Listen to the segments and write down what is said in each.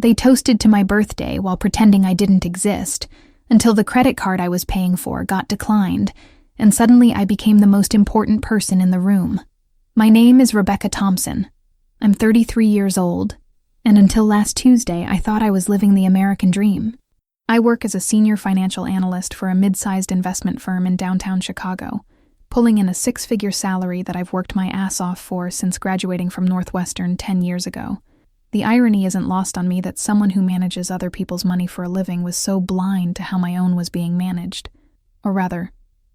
They toasted to my birthday while pretending I didn't exist, until the credit card I was paying for got declined, and suddenly I became the most important person in the room. My name is Rebecca Thompson. I'm 33 years old, and until last Tuesday, I thought I was living the American dream. I work as a senior financial analyst for a mid-sized investment firm in downtown Chicago, pulling in a six-figure salary that I've worked my ass off for since graduating from Northwestern 10 years ago. The irony isn't lost on me that someone who manages other people's money for a living was so blind to how my own was being managed. Or rather,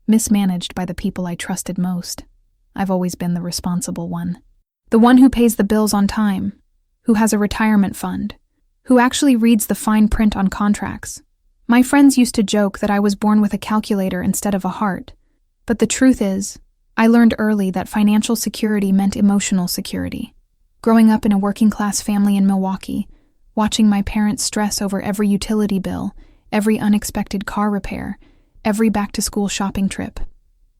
mismanaged by the people I trusted most. I've always been the responsible one. The one who pays the bills on time, who has a retirement fund, who actually reads the fine print on contracts. My friends used to joke that I was born with a calculator instead of a heart, but the truth is, I learned early that financial security meant emotional security. Growing up in a working-class family in Milwaukee, watching my parents stress over every utility bill, every unexpected car repair, every back-to-school shopping trip,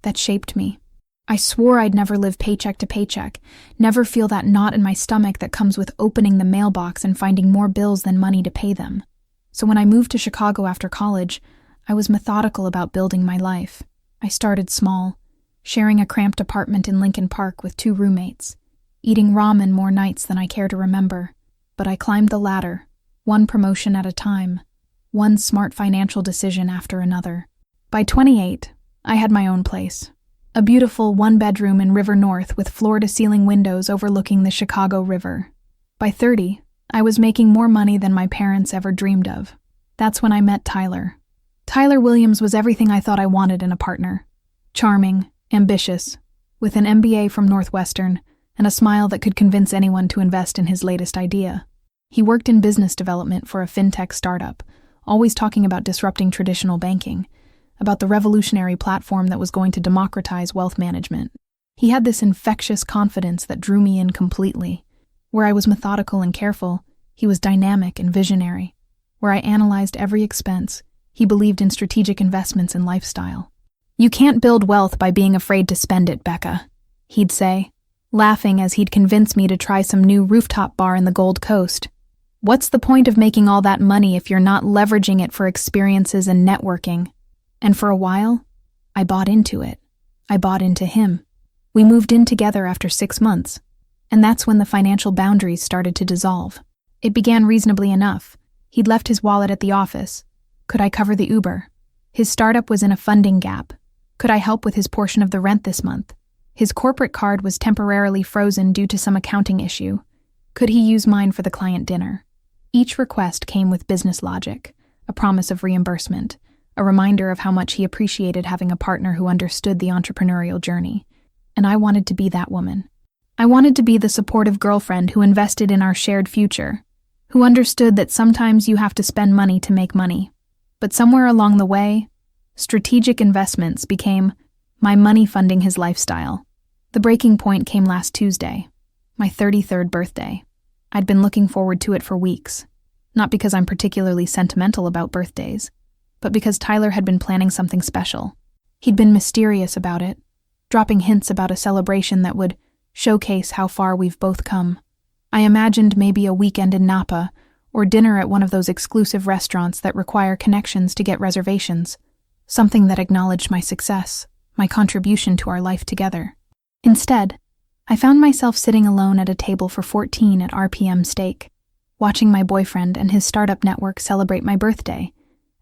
that shaped me. I swore I'd never live paycheck to paycheck, never feel that knot in my stomach that comes with opening the mailbox and finding more bills than money to pay them. So when I moved to Chicago after college, I was methodical about building my life. I started small, sharing a cramped apartment in Lincoln Park with 2 roommates, eating ramen more nights than I care to remember. But I climbed the ladder, one promotion at a time, one smart financial decision after another. By 28, I had my own place. A beautiful 1-bedroom in River North with floor-to-ceiling windows overlooking the Chicago River. By 30, I was making more money than my parents ever dreamed of. That's when I met Tyler. Tyler Williams was everything I thought I wanted in a partner. Charming, ambitious, with an MBA from Northwestern, and a smile that could convince anyone to invest in his latest idea. He worked in business development for a fintech startup, always talking about disrupting traditional banking, about the revolutionary platform that was going to democratize wealth management. He had this infectious confidence that drew me in completely. Where I was methodical and careful, he was dynamic and visionary. Where I analyzed every expense, he believed in strategic investments and lifestyle. "You can't build wealth by being afraid to spend it, Becca," he'd say, laughing as he'd convince me to try some new rooftop bar in the Gold Coast. "What's the point of making all that money if you're not leveraging it for experiences and networking?" And for a while, I bought into it. I bought into him. We moved in together after 6 months, and that's when the financial boundaries started to dissolve. It began reasonably enough. He'd left his wallet at the office. Could I cover the Uber? His startup was in a funding gap. Could I help with his portion of the rent this month? His corporate card was temporarily frozen due to some accounting issue. Could he use mine for the client dinner? Each request came with business logic, a promise of reimbursement, a reminder of how much he appreciated having a partner who understood the entrepreneurial journey. And I wanted to be that woman. I wanted to be the supportive girlfriend who invested in our shared future, who understood that sometimes you have to spend money to make money. But somewhere along the way, strategic investments became my money funding his lifestyle. The breaking point came last Tuesday, my 33rd birthday. I'd been looking forward to it for weeks, not because I'm particularly sentimental about birthdays, but because Tyler had been planning something special. He'd been mysterious about it, dropping hints about a celebration that would showcase how far we've both come. I imagined maybe a weekend in Napa, or dinner at one of those exclusive restaurants that require connections to get reservations, something that acknowledged my success, my contribution to our life together. Instead, I found myself sitting alone at a table for 14 at RPM Steak, watching my boyfriend and his startup network celebrate my birthday,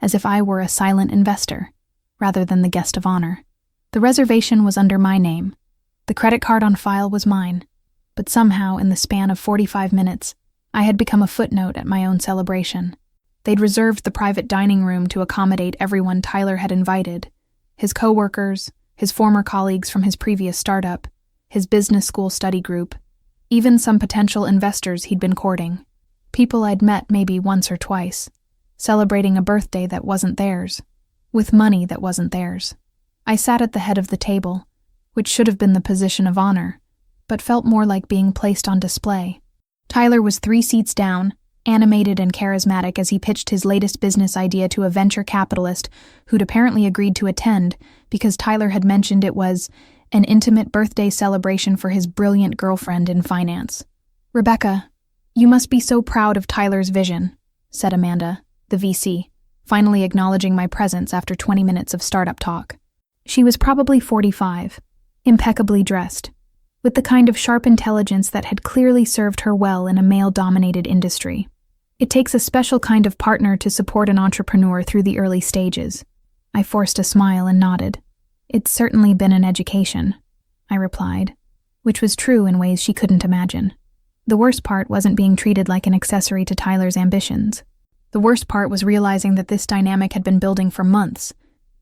as if I were a silent investor, rather than the guest of honor. The reservation was under my name. The credit card on file was mine. But somehow, in the span of 45 minutes, I had become a footnote at my own celebration. They'd reserved the private dining room to accommodate everyone Tyler had invited, his coworkers, his former colleagues from his previous startup, his business school study group, even some potential investors he'd been courting, people I'd met maybe once or twice, celebrating a birthday that wasn't theirs, with money that wasn't theirs. I sat at the head of the table, which should have been the position of honor, but felt more like being placed on display. Tyler was 3 seats down, animated and charismatic as he pitched his latest business idea to a venture capitalist who'd apparently agreed to attend because Tyler had mentioned it was an intimate birthday celebration for his brilliant girlfriend in finance. "Rebecca, "You must be so proud of Tyler's vision," said Amanda, the VC, finally acknowledging my presence after 20 minutes of startup talk. She was probably 45, impeccably dressed, with the kind of sharp intelligence that had clearly served her well in a male-dominated industry. It takes a special kind of partner to support an entrepreneur through the early stages. I forced a smile and nodded. "It's certainly been an education," I replied, which was true in ways she couldn't imagine. The worst part wasn't being treated like an accessory to Tyler's ambitions. The worst part was realizing that this dynamic had been building for months,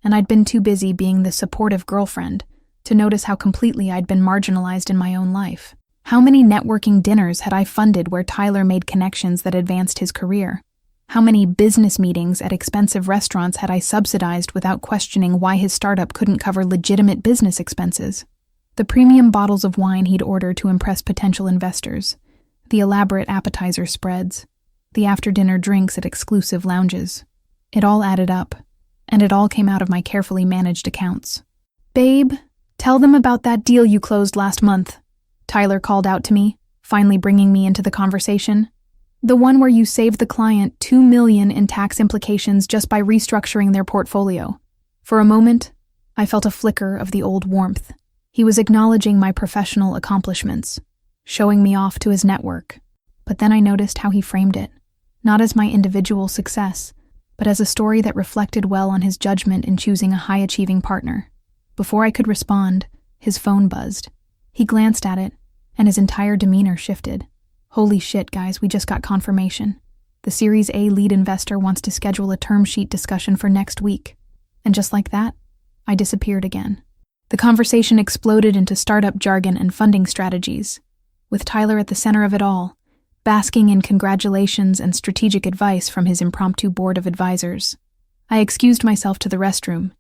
and I'd been too busy being the supportive girlfriend to notice how completely I'd been marginalized in my own life. How many networking dinners had I funded where Tyler made connections that advanced his career? How many business meetings at expensive restaurants had I subsidized without questioning why his startup couldn't cover legitimate business expenses? The premium bottles of wine he'd order to impress potential investors, the elaborate appetizer spreads, the after-dinner drinks at exclusive lounges. It all added up, and it all came out of my carefully managed accounts. "Babe, tell them about that deal you closed last month," Tyler called out to me, finally bringing me into the conversation. "The one where you saved the client $2 million in tax implications just by restructuring their portfolio." For a moment, I felt a flicker of the old warmth. He was acknowledging my professional accomplishments, showing me off to his network. But then I noticed how he framed it, not as my individual success, but as a story that reflected well on his judgment in choosing a high-achieving partner. Before I could respond, his phone buzzed. He glanced at it, and his entire demeanor shifted. "Holy shit, guys, we just got confirmation. The Series A lead investor wants to schedule a term sheet discussion for next week." And just like that, I disappeared again. The conversation exploded into startup jargon and funding strategies, with Tyler at the center of it all, basking in congratulations and strategic advice from his impromptu board of advisors. I excused myself to the restroom,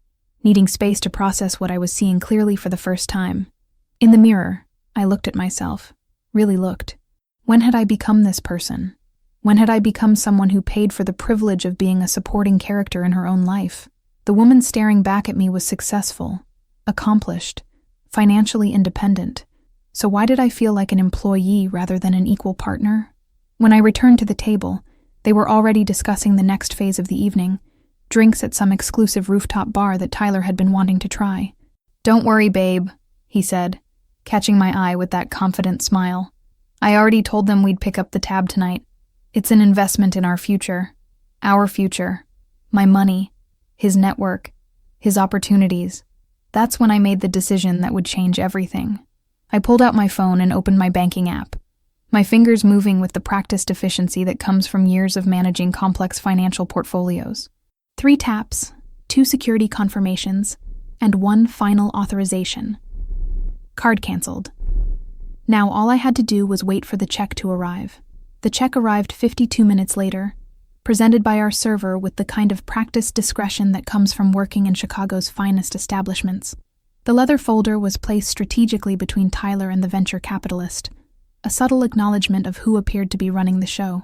needing space to process what I was seeing clearly for the first time. In the mirror, I looked at myself, really looked. When had I become this person? When had I become someone who paid for the privilege of being a supporting character in her own life? The woman staring back at me was successful, accomplished, financially independent. So why did I feel like an employee rather than an equal partner? When I returned to the table, they were already discussing the next phase of the evening, drinks at some exclusive rooftop bar that Tyler had been wanting to try. "Don't worry, babe," he said, catching my eye with that confident smile. "I already told them we'd pick up the tab tonight. It's an investment in our future. Our future. My money. His network. His opportunities. That's when I made the decision that would change everything." I pulled out my phone and opened my banking app, my fingers moving with the practiced efficiency that comes from years of managing complex financial portfolios. 3 taps, 2 security confirmations, and 1 final authorization. Card canceled. Now all I had to do was wait for the check to arrive. The check arrived 52 minutes later, presented by our server with the kind of practiced discretion that comes from working in Chicago's finest establishments. The leather folder was placed strategically between Tyler and the venture capitalist, a subtle acknowledgement of who appeared to be running the show.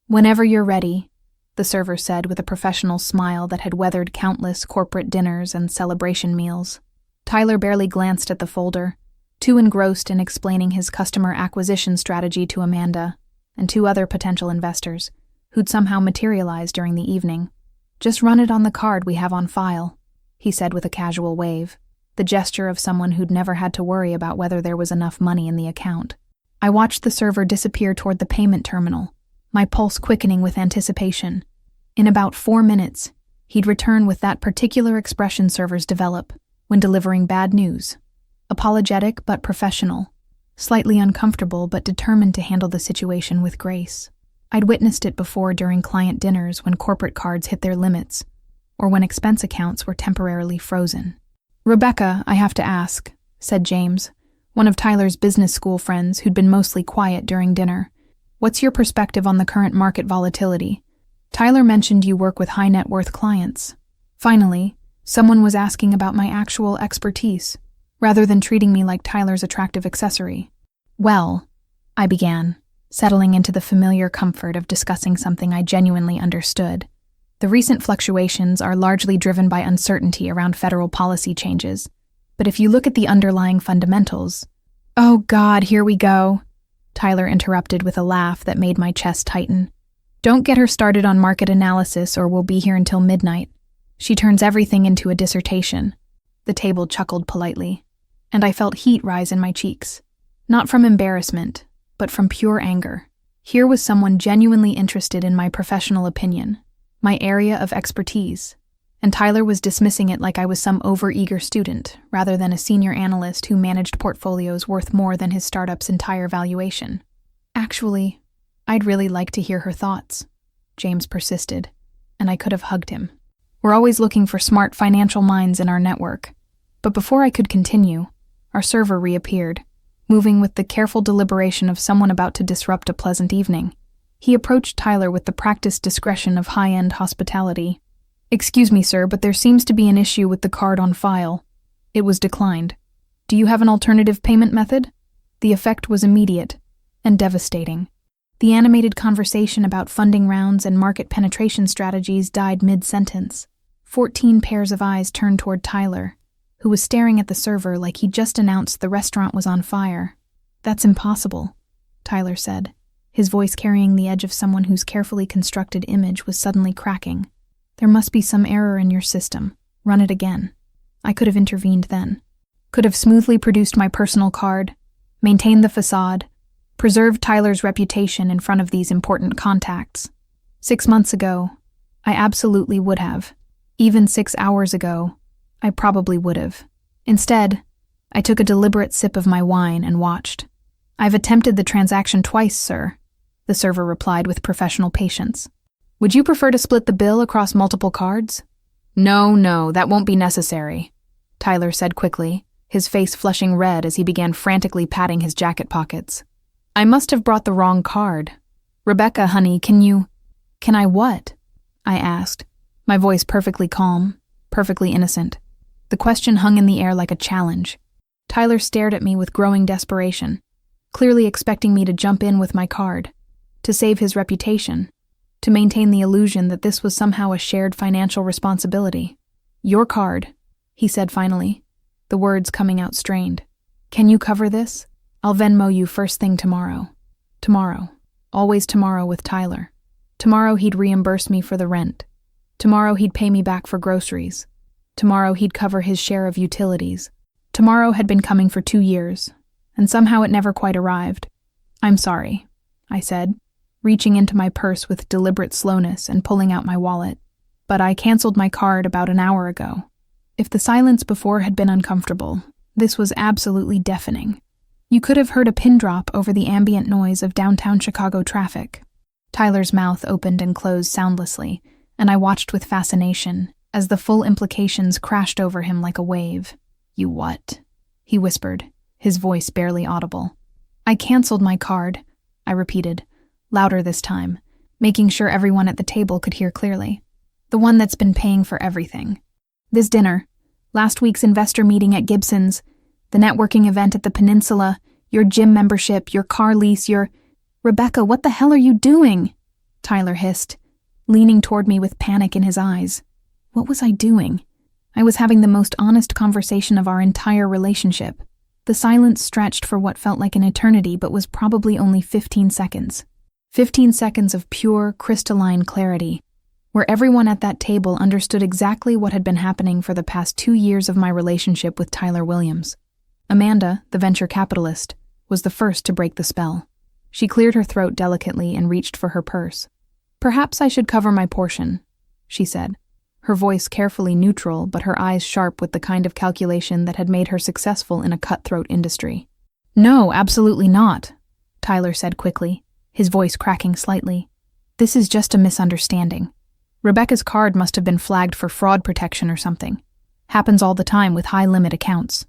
"Whenever you're ready," the server said with a professional smile that had weathered countless corporate dinners and celebration meals. Tyler barely glanced at the folder, too engrossed in explaining his customer acquisition strategy to Amanda and 2 other potential investors, who'd somehow materialized during the evening. "Just run it on the card we have on file," he said with a casual wave, the gesture of someone who'd never had to worry about whether there was enough money in the account. I watched the server disappear toward the payment terminal, my pulse quickening with anticipation. In about 4 minutes, he'd return with that particular expression servers develop when delivering bad news. Apologetic but professional, slightly uncomfortable but determined to handle the situation with grace. I'd witnessed it before during client dinners when corporate cards hit their limits, or when expense accounts were temporarily frozen. "Rebecca, I have to ask," said James, one of Tyler's business school friends who'd been mostly quiet during dinner. "What's your perspective on the current market volatility? Tyler mentioned you work with high net worth clients." Finally, someone was asking about my actual expertise, rather than treating me like Tyler's attractive accessory. "Well," I began, settling into the familiar comfort of discussing something I genuinely understood. "The recent fluctuations are largely driven by uncertainty around federal policy changes. But if you look at the underlying fundamentals..." "Oh God, here we go," Tyler interrupted with a laugh that made my chest tighten. Don't get her started on market analysis or we'll be here until midnight. She turns everything into a dissertation. The table chuckled politely, and I felt heat rise in my cheeks. Not from embarrassment, but from pure anger. Here was someone genuinely interested in my professional opinion, my area of expertise, and Tyler was dismissing it like I was some overeager student, rather than a senior analyst who managed portfolios worth more than his startup's entire valuation. Actually, I'd really like to hear her thoughts, James persisted, and I could have hugged him. We're always looking for smart financial minds in our network. But before I could continue, our server reappeared, moving with the careful deliberation of someone about to disrupt a pleasant evening. He approached Tyler with the practiced discretion of high-end hospitality. Excuse me, sir, but there seems to be an issue with the card on file. It was declined. Do you have an alternative payment method? The effect was immediate and devastating. The animated conversation about funding rounds and market penetration strategies died mid-sentence. 14 pairs of eyes turned toward Tyler, who was staring at the server like he'd just announced the restaurant was on fire. That's impossible, Tyler said, his voice carrying the edge of someone whose carefully constructed image was suddenly cracking. There must be some error in your system. Run it again. I could have intervened then. Could have smoothly produced my personal card, maintained the facade, preserved Tyler's reputation in front of these important contacts. 6 months ago, I absolutely would have. Even 6 hours ago, I probably would have. Instead, I took a deliberate sip of my wine and watched. I've attempted the transaction twice, sir, the server replied with professional patience. Would you prefer to split the bill across multiple cards? No, that won't be necessary, Tyler said quickly, his face flushing red as he began frantically patting his jacket pockets. I must have brought the wrong card. Rebecca, honey, can I what? I asked, my voice perfectly calm, perfectly innocent. The question hung in the air like a challenge. Tyler stared at me with growing desperation, clearly expecting me to jump in with my card, to save his reputation, to maintain the illusion that this was somehow a shared financial responsibility. Your card, he said finally, the words coming out strained. Can you cover this? I'll Venmo you first thing tomorrow. Tomorrow. Always tomorrow with Tyler. Tomorrow he'd reimburse me for the rent. Tomorrow he'd pay me back for groceries. Tomorrow he'd cover his share of utilities. Tomorrow had been coming for 2 years, and somehow it never quite arrived. I'm sorry, I said, reaching into my purse with deliberate slowness and pulling out my wallet. But I canceled my card about an hour ago. If the silence before had been uncomfortable, this was absolutely deafening. You could have heard a pin drop over the ambient noise of downtown Chicago traffic. Tyler's mouth opened and closed soundlessly, and I watched with fascination as the full implications crashed over him like a wave. You what? He whispered, his voice barely audible. I canceled my card, I repeated, louder this time, making sure everyone at the table could hear clearly. The one that's been paying for everything. This dinner, last week's investor meeting at Gibson's, the networking event at the Peninsula, your gym membership, your car lease, your... Rebecca, what the hell are you doing? Tyler hissed, leaning toward me with panic in his eyes. What was I doing? I was having the most honest conversation of our entire relationship. The silence stretched for what felt like an eternity but was probably only 15 seconds. 15 seconds of pure, crystalline clarity, where everyone at that table understood exactly what had been happening for the past 2 years of my relationship with Tyler Williams. Amanda, the venture capitalist, was the first to break the spell. She cleared her throat delicately and reached for her purse. Perhaps I should cover my portion, she said, her voice carefully neutral but her eyes sharp with the kind of calculation that had made her successful in a cutthroat industry. No, absolutely not, Tyler said quickly, his voice cracking slightly. This is just a misunderstanding. Rebecca's card must have been flagged for fraud protection or something. Happens all the time with high-limit accounts.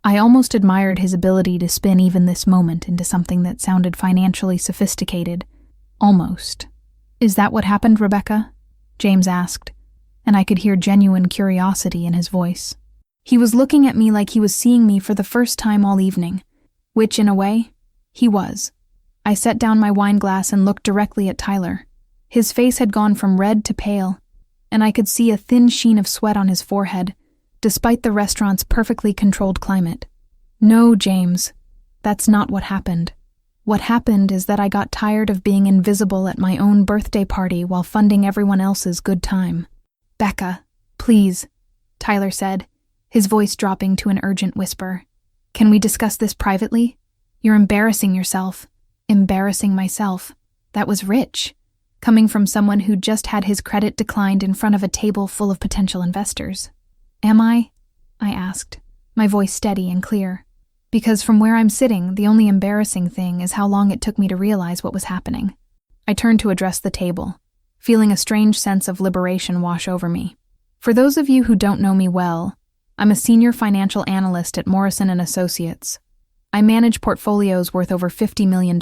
I almost admired his ability to spin even this moment into something that sounded financially sophisticated. Almost. Is that what happened, Rebecca? James asked, and I could hear genuine curiosity in his voice. He was looking at me like he was seeing me for the first time all evening, which, in a way, he was. I set down my wine glass and looked directly at Tyler. His face had gone from red to pale, and I could see a thin sheen of sweat on his forehead, despite the restaurant's perfectly controlled climate. No, James, that's not what happened. What happened is that I got tired of being invisible at my own birthday party while funding everyone else's good time. "Becca, please," Tyler said, his voice dropping to an urgent whisper. "Can we discuss this privately? You're embarrassing yourself." Embarrassing myself. That was rich, coming from someone who just had his credit declined in front of a table full of potential investors. "Am I?" I asked, my voice steady and clear. Because from where I'm sitting, the only embarrassing thing is how long it took me to realize what was happening. I turned to address the table, feeling a strange sense of liberation wash over me. For those of you who don't know me well, I'm a senior financial analyst at Morrison & Associates. I manage portfolios worth over $50 million.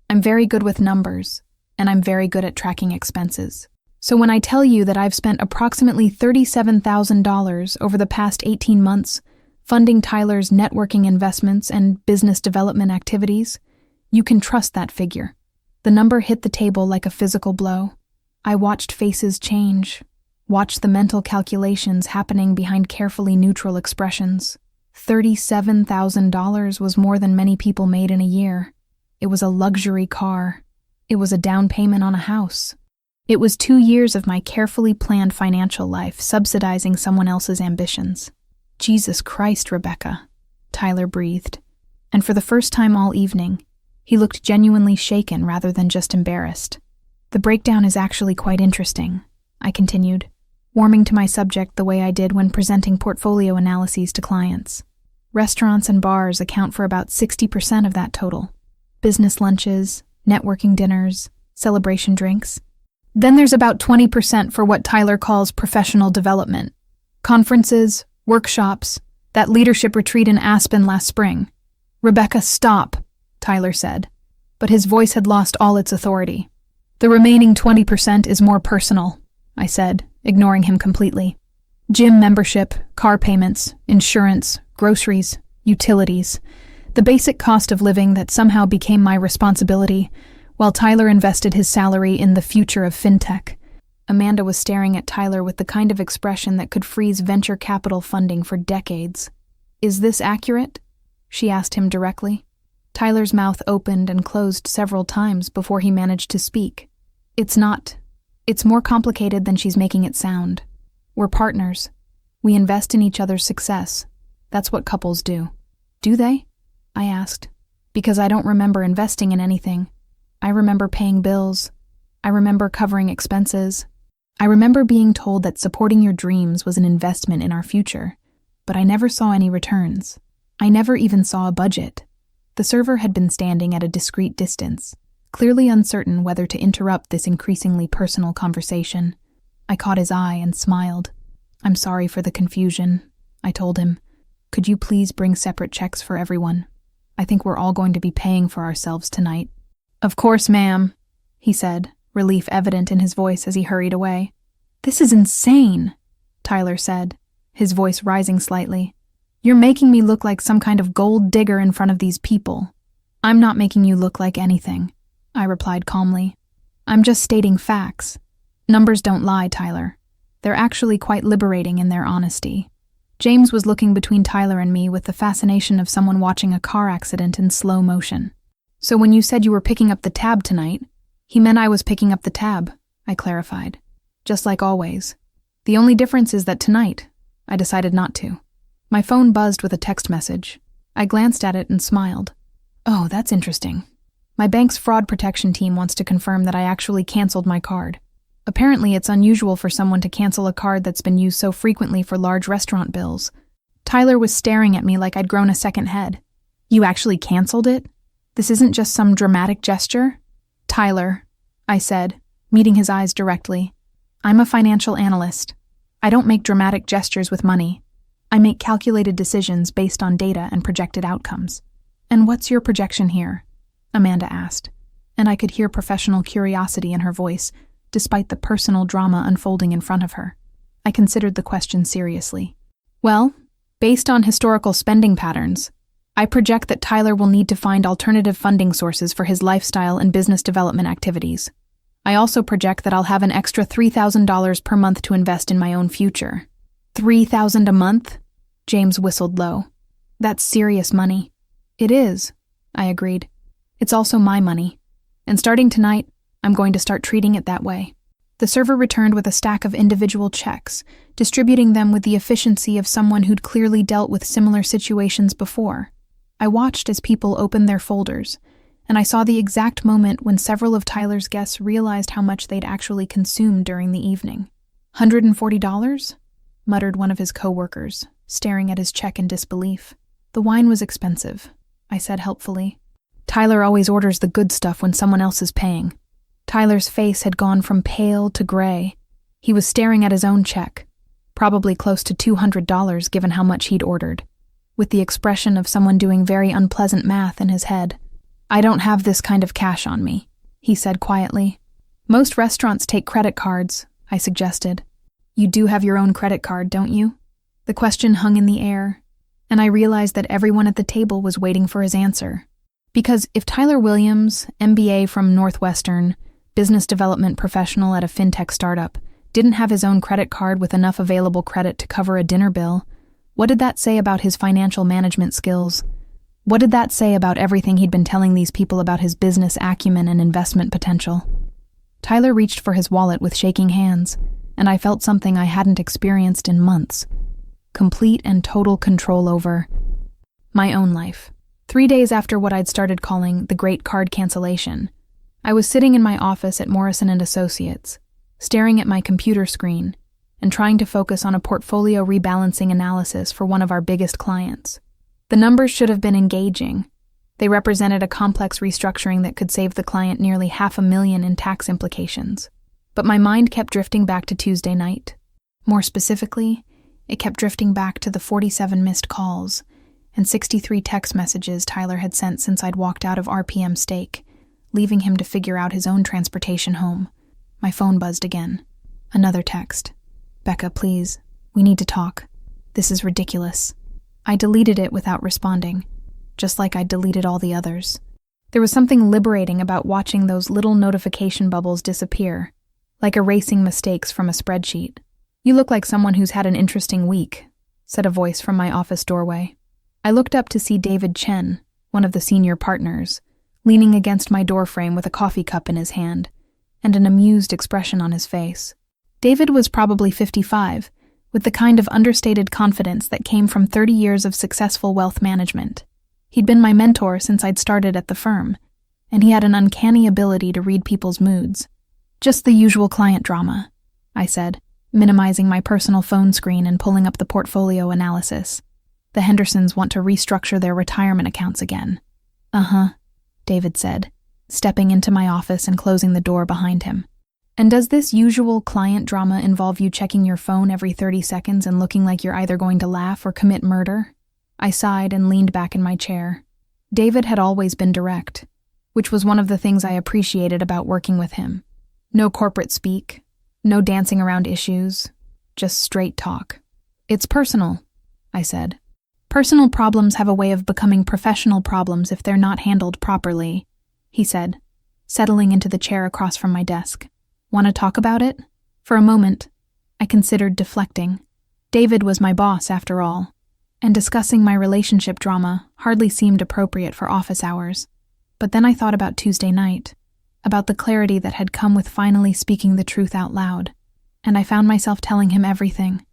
I'm very good with numbers, and I'm very good at tracking expenses. So when I tell you that I've spent approximately $37,000 over the past 18 months funding Tyler's networking investments and business development activities, you can trust that figure. The number hit the table like a physical blow. I watched faces change, watched the mental calculations happening behind carefully neutral expressions. $37,000 was more than many people made in a year. It was a luxury car. It was a down payment on a house. It was 2 years of my carefully planned financial life subsidizing someone else's ambitions. "Jesus Christ, Rebecca," Tyler breathed. And for the first time all evening, he looked genuinely shaken rather than just embarrassed. "The breakdown is actually quite interesting," I continued, warming to my subject the way I did when presenting portfolio analyses to clients. Restaurants and bars account for about 60% of that total. Business lunches, networking dinners, celebration drinks. Then there's about 20% for what Tyler calls professional development. Conferences, workshops, that leadership retreat in Aspen last spring. "Rebecca, stop," Tyler said, but his voice had lost all its authority. "The remaining 20% is more personal," I said, ignoring him completely. "Gym membership, car payments, insurance, groceries, utilities. The basic cost of living that somehow became my responsibility, while Tyler invested his salary in the future of fintech." Amanda was staring at Tyler with the kind of expression that could freeze venture capital funding for decades. "Is this accurate?" she asked him directly. Tyler's mouth opened and closed several times before he managed to speak. "It's not. It's more complicated than she's making it sound. We're partners. We invest in each other's success. That's what couples do." "Do they?" I asked, because I don't remember investing in anything. I remember paying bills. I remember covering expenses. I remember being told that supporting your dreams was an investment in our future, but I never saw any returns. I never even saw a budget. The server had been standing at a discreet distance, clearly uncertain whether to interrupt this increasingly personal conversation. I caught his eye and smiled. "I'm sorry for the confusion," I told him. "Could you please bring separate checks for everyone? I think we're all going to be paying for ourselves tonight." "Of course, ma'am," he said, relief evident in his voice as he hurried away. "This is insane," Tyler said, his voice rising slightly. "You're making me look like some kind of gold digger in front of these people." "I'm not making you look like anything," I replied calmly. "I'm just stating facts. Numbers don't lie, Tyler. They're actually quite liberating in their honesty." James was looking between Tyler and me with the fascination of someone watching a car accident in slow motion. "So when you said you were picking up the tab tonight, he meant I was picking up the tab," I clarified. "Just like always. The only difference is that tonight, I decided not to." My phone buzzed with a text message. I glanced at it and smiled. "Oh, that's interesting. My bank's fraud protection team wants to confirm that I actually canceled my card. Apparently it's unusual for someone to cancel a card that's been used so frequently for large restaurant bills." Tyler was staring at me like I'd grown a second head. "You actually canceled it? This isn't just some dramatic gesture?" "Tyler," I said, meeting his eyes directly, "I'm a financial analyst. I don't make dramatic gestures with money. I make calculated decisions based on data and projected outcomes." "And what's your projection here?" Amanda asked, and I could hear professional curiosity in her voice, despite the personal drama unfolding in front of her. I considered the question seriously. "Well, based on historical spending patterns, I project that Tyler will need to find alternative funding sources for his lifestyle and business development activities. I also project that I'll have an extra $3,000 per month to invest in my own future." $3,000 a month? James whistled low. "That's serious money." "It is," I agreed. It's also my money. And starting tonight, I'm going to start treating it that way. The server returned with a stack of individual checks, distributing them with the efficiency of someone who'd clearly dealt with similar situations before. I watched as people opened their folders, and I saw the exact moment when several of Tyler's guests realized how much they'd actually consumed during the evening. $140? Muttered one of his co-workers, staring at his check in disbelief. The wine was expensive, I said helpfully. Tyler always orders the good stuff when someone else is paying. Tyler's face had gone from pale to gray. He was staring at his own check, probably close to $200 given how much he'd ordered, with the expression of someone doing very unpleasant math in his head. I don't have this kind of cash on me, he said quietly. Most restaurants take credit cards, I suggested. You do have your own credit card, don't you? The question hung in the air, and I realized that everyone at the table was waiting for his answer. Because if Tyler Williams, MBA from Northwestern, business development professional at a fintech startup, didn't have his own credit card with enough available credit to cover a dinner bill, what did that say about his financial management skills? What did that say about everything he'd been telling these people about his business acumen and investment potential? Tyler reached for his wallet with shaking hands, and I felt something I hadn't experienced in months. Complete and total control over my own life. 3 days after what I'd started calling the Great Card Cancellation, I was sitting in my office at Morrison & Associates, staring at my computer screen and trying to focus on a portfolio rebalancing analysis for one of our biggest clients. The numbers should have been engaging. They represented a complex restructuring that could save the client nearly $500,000 in tax implications. But my mind kept drifting back to Tuesday night. More specifically, it kept drifting back to the 47 missed calls and 63 text messages Tyler had sent since I'd walked out of RPM Steak, leaving him to figure out his own transportation home. My phone buzzed again. Another text. Becca, please. We need to talk. This is ridiculous. I deleted it without responding, just like I'd deleted all the others. There was something liberating about watching those little notification bubbles disappear, like erasing mistakes from a spreadsheet. You look like someone who's had an interesting week, said a voice from my office doorway. I looked up to see David Chen, one of the senior partners, leaning against my doorframe with a coffee cup in his hand, and an amused expression on his face. David was probably 55, with the kind of understated confidence that came from 30 years of successful wealth management. He'd been my mentor since I'd started at the firm, and he had an uncanny ability to read people's moods. Just the usual client drama, I said, minimizing my personal phone screen and pulling up the portfolio analysis. The Hendersons want to restructure their retirement accounts again. Uh-huh, David said, stepping into my office and closing the door behind him. And does this usual client drama involve you checking your phone every 30 seconds and looking like you're either going to laugh or commit murder? I sighed and leaned back in my chair. David had always been direct, which was one of the things I appreciated about working with him. No corporate speak, no dancing around issues, just straight talk. It's personal, I said. Personal problems have a way of becoming professional problems if they're not handled properly, he said, settling into the chair across from my desk. Want to talk about it? For a moment, I considered deflecting. David was my boss, after all, and discussing my relationship drama hardly seemed appropriate for office hours. But then I thought about Tuesday night, about the clarity that had come with finally speaking the truth out loud, and I found myself telling him everything.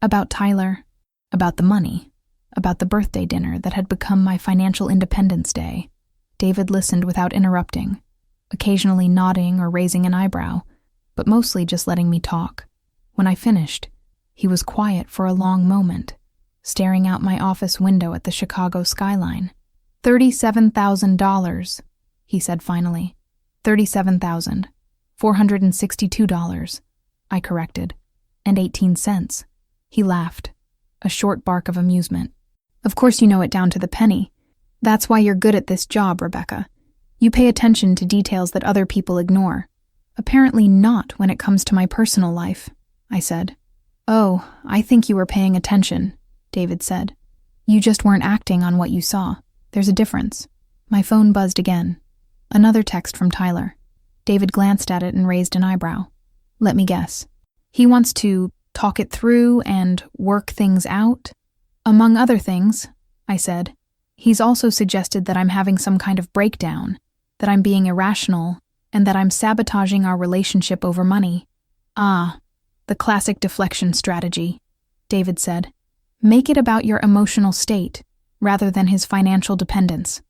About Tyler, about the money, about the birthday dinner that had become my financial independence day. David listened without interrupting, occasionally nodding or raising an eyebrow, but mostly just letting me talk. When I finished, he was quiet for a long moment, staring out my office window at the Chicago skyline. $37,000, he said finally. $37,462, I corrected, and 18 cents. He laughed, a short bark of amusement. Of course you know it down to the penny. That's why you're good at this job, Rebecca. You pay attention to details that other people ignore. Apparently not when it comes to my personal life, I said. Oh, I think you were paying attention, David said. You just weren't acting on what you saw. There's a difference. My phone buzzed again. Another text from Tyler. David glanced at it and raised an eyebrow. Let me guess. He wants to talk it through and work things out? Among other things, I said. He's also suggested that I'm having some kind of breakdown, that I'm being irrational, and that I'm sabotaging our relationship over money. Ah, the classic deflection strategy, David said. Make it about your emotional state, rather than his financial dependence.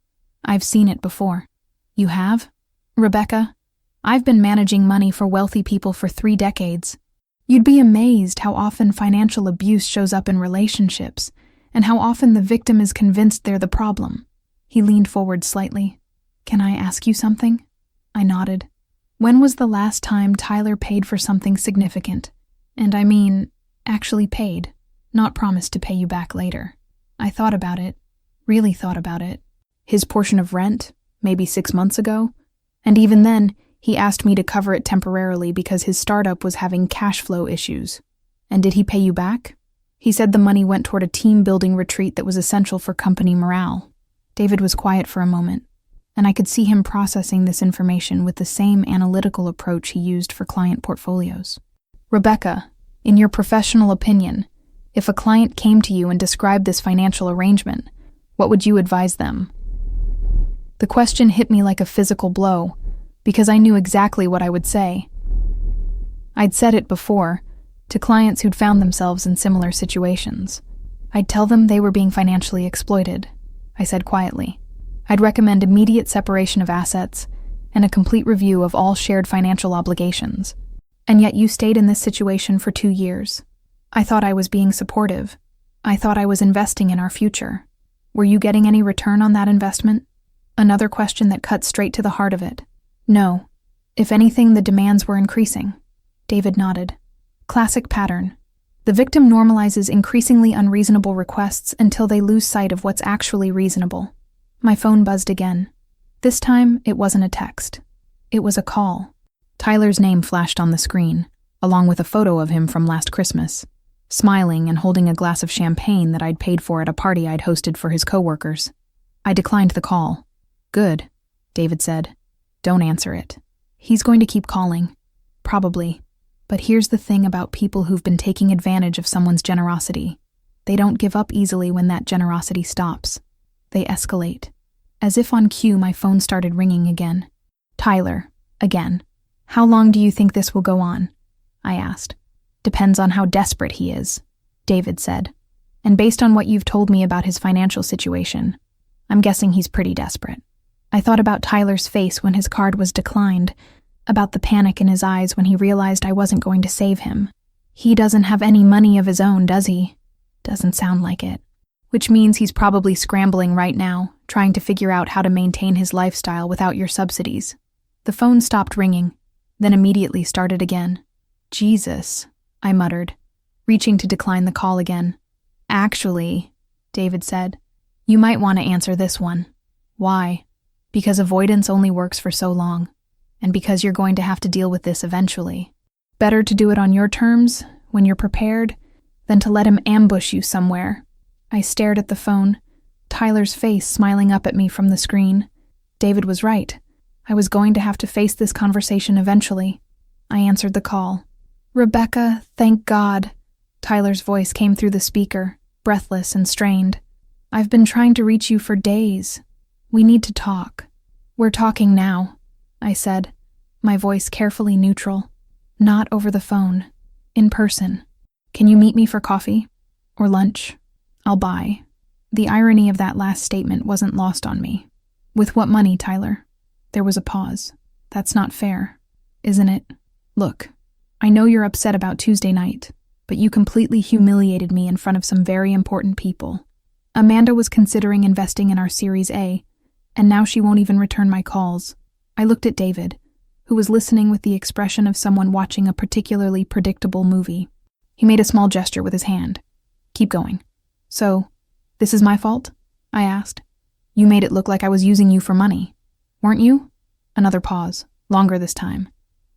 I've seen it before. You have? Rebecca, I've been managing money for wealthy people for 3 decades. You'd be amazed how often financial abuse shows up in relationships, and how often the victim is convinced they're the problem. He leaned forward slightly. Can I ask you something? I nodded. When was the last time Tyler paid for something significant? And I mean, actually paid, not promised to pay you back later. I thought about it, really thought about it. His portion of rent, maybe 6 months ago, and even then, he asked me to cover it temporarily because his startup was having cash flow issues. And did he pay you back? He said the money went toward a team-building retreat that was essential for company morale. David was quiet for a moment, and I could see him processing this information with the same analytical approach he used for client portfolios. Rebecca, in your professional opinion, if a client came to you and described this financial arrangement, what would you advise them? The question hit me like a physical blow, because I knew exactly what I would say. I'd said it before, to clients who'd found themselves in similar situations. I'd tell them they were being financially exploited, I said quietly. I'd recommend immediate separation of assets and a complete review of all shared financial obligations. And yet you stayed in this situation for 2 years. I thought I was being supportive. I thought I was investing in our future. Were you getting any return on that investment? Another question that cut straight to the heart of it. No. If anything, the demands were increasing. David nodded. Classic pattern. The victim normalizes increasingly unreasonable requests until they lose sight of what's actually reasonable. My phone buzzed again. This time, it wasn't a text. It was a call. Tyler's name flashed on the screen, along with a photo of him from last Christmas, smiling and holding a glass of champagne that I'd paid for at a party I'd hosted for his coworkers. I declined the call. Good, David said. Don't answer it. He's going to keep calling. Probably. But here's the thing about people who've been taking advantage of someone's generosity. They don't give up easily when that generosity stops. They escalate. As if on cue, my phone started ringing again. Tyler, again. How long do you think this will go on? I asked. Depends on how desperate he is, David said. And based on what you've told me about his financial situation, I'm guessing he's pretty desperate. I thought about Tyler's face when his card was declined, about the panic in his eyes when he realized I wasn't going to save him. He doesn't have any money of his own, does he? Doesn't sound like it. Which means he's probably scrambling right now, trying to figure out how to maintain his lifestyle without your subsidies. The phone stopped ringing, then immediately started again. Jesus, I muttered, reaching to decline the call again. Actually, David said, you might want to answer this one. Why? Because avoidance only works for so long, and because you're going to have to deal with this eventually. Better to do it on your terms, when you're prepared, than to let him ambush you somewhere. I stared at the phone, Tyler's face smiling up at me from the screen. David was right. I was going to have to face this conversation eventually. I answered the call. Rebecca, thank God. Tyler's voice came through the speaker, breathless and strained. I've been trying to reach you for days. We need to talk. We're talking now, I said, my voice carefully neutral. Not over the phone. In person. Can you meet me for coffee? Or lunch? I'll buy. The irony of that last statement wasn't lost on me. With what money, Tyler? There was a pause. That's not fair, isn't it? Look, I know you're upset about Tuesday night, but you completely humiliated me in front of some very important people. Amanda was considering investing in our Series A, and now she won't even return my calls. I looked at David, who was listening with the expression of someone watching a particularly predictable movie. He made a small gesture with his hand. Keep going. So, this is my fault? I asked. You made it look like I was using you for money. Weren't you? Another pause, longer this time.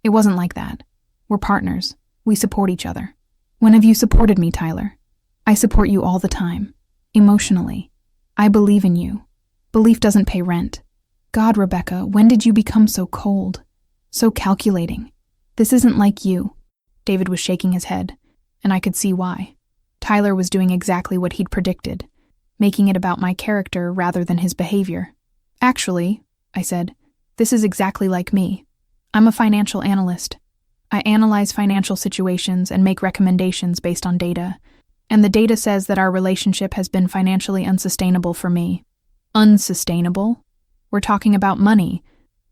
It wasn't like that. We're partners. We support each other. When have you supported me, Tyler? I support you all the time. Emotionally. I believe in you. Belief doesn't pay rent. God, Rebecca, when did you become so cold? So calculating? This isn't like you. David was shaking his head, and I could see why. Tyler was doing exactly what he'd predicted, making it about my character rather than his behavior. Actually, I said, This is exactly like me. I'm a financial analyst. I analyze financial situations and make recommendations based on data. And the data says that our relationship has been financially unsustainable for me. Unsustainable? We're talking about money,